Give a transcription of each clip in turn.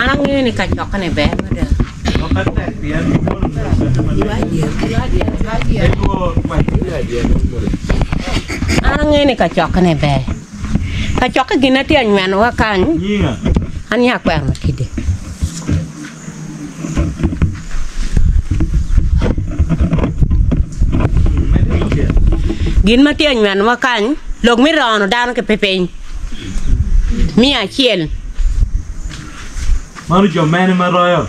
Anang ini kacok kan ebe. Anang ini kacok kan ebe. Kacok gini tiang nyuan wakan. Ani Akwero Matide. Gin mati anyuan wakan. Log mi rano dan ke pepein. Mi achiel. Manu jo mene maroyo.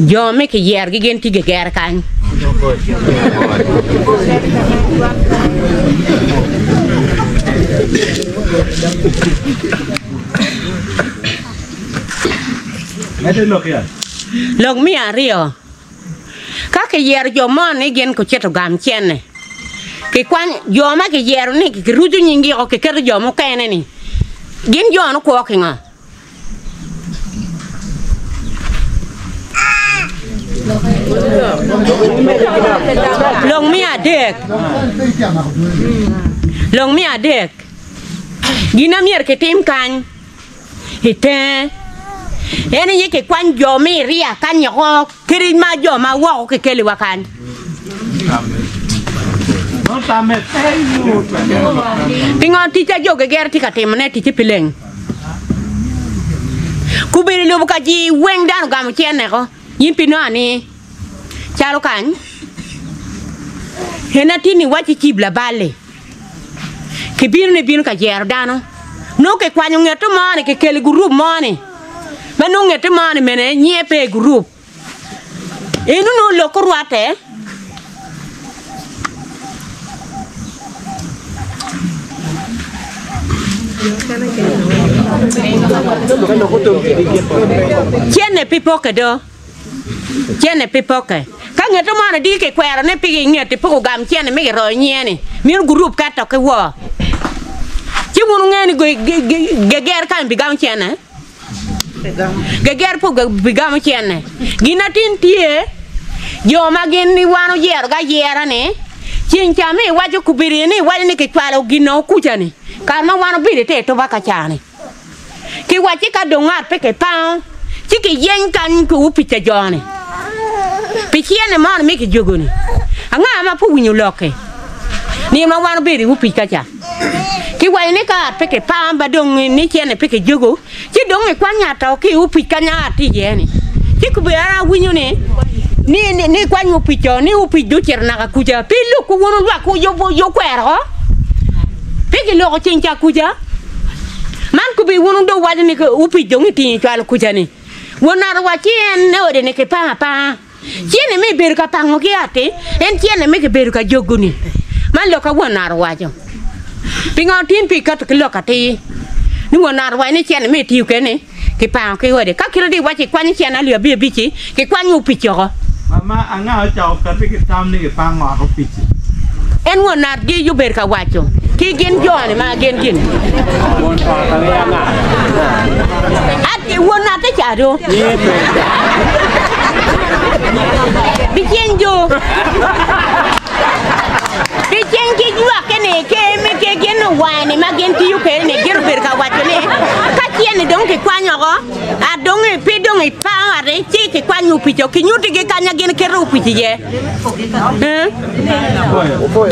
Jo me ke yer gi gen tige ger kan. Mete lok ya. Log mi ario. Ka ke yer jo mon gen ko cheto gam chene. Ke kwan jo ma ke yer ni ke ruju nyingi o ke ker jo mo kene ni. Gen jo no ko kinga. Long mi adek. Long mi adek. Gina mier ke tim kan. Hite. Ene ye ke kwan jo mi ria kan yo kiri ma jo ma wo ke kele wakan. Non tamet. Pingon ti jo ke ger ti ka tim ne ti pileng. Ku be lu ka ji weng dan gam chen ne ko. Yin pino ani. Chalo kan. Hena tini wachi chibla bale. Ke binu ne binu ka ger dano. No ke kwanyo ngeto mane ke kele group mane. Manu ngete mane mene nyepe group. Inu no loko ruate. Tiene pipoke do. Tiene pipoke. Ka ngete mane di ke kwero ne pigi ngete poko gam tiene me ro nyene. Min group ka to ke wo. Ti munu ngeni go geger kan bi gam tiene. Geger po bigam chene gina tin tie yo magin ni wano yer ga yera ne chincha me wajo kubiri ni wali ni ke twalo gino kuchani karma wano bide te to baka chani ki wachi ka dongar pe ke pa chiki yen kan ku pita jone pichiene mon me ke jogoni anga ma pu winyu loke ni ma wano bide u pita cha ki wali ni ka pe ke pa ba dong ni chene pe ke jogo chi dong e kwanya to ki u pikanya ti yeni ki ku be ara winyu ni kwanyu picho ni u pidu cherna ka kuja pilu ku wono lwa ku yo kwero pigi lo ko chincha kuja man ku bi wono do wadi ni ku u pidu ni ti twal kuja ni wona wa chien ne ode ne ke pa chien me ber ka pango ki ate en chien me ke ber ka joguni man lo ka wona wa jo pinga tin pi ka to lo ka ti ni wona wa ni chien me ti ke ne ke pa ke ode ka kiro di wa chi kwani chien ali bi chi ke kwanyu picho mama anga chao ka pi ke tam ni ke pa ngo ko pichi en wona di yu ber ka wacho ki gen jone ma gen ati wona te chado bi kenjo bi kenji jua kene ke me ke gen wani ma gen ti yu ke ne ger ber ka wacho ne ka tiene donc kwanyo go a donc pe donc pa are ti ke kwanyu picho ki nyuti ke kanya gen ke ru pichi je Foi.